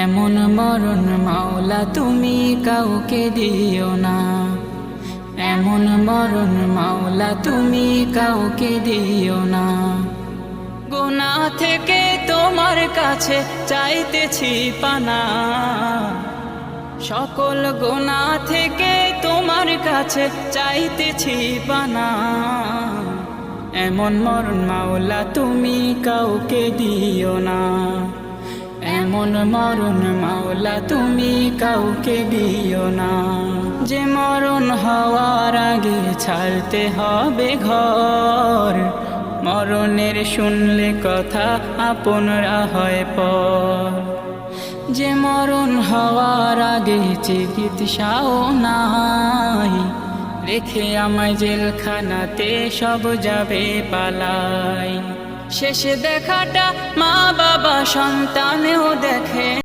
এমন মরণ মাওলা তুমি কাউকে দিও না, এমন মরণ মাওলা তুমি কাউকে দিও না। গুনাহ থেকে তোমার কাছে চাইতেছি পানা, সকল গুনাহ থেকে তোমার কাছে চাইতেছি পানা। এমন মরণ মাওলা তুমি কাউকে দিও না, এমন মরণ মাওলা তুমি কাউকে দিও না। যে মরণ হওয়ার আগে ছাড়তে হবে ঘর, মরণের শুনলে কথা আপনরা হয় পর। যে মরণ হওয়ার আগে চিকিৎসাও নাই, রেখে আমায় জেলখানাতে সব যাবে পালাই। শেষে দেখাটা মা বাবা সন্তানেও দেখে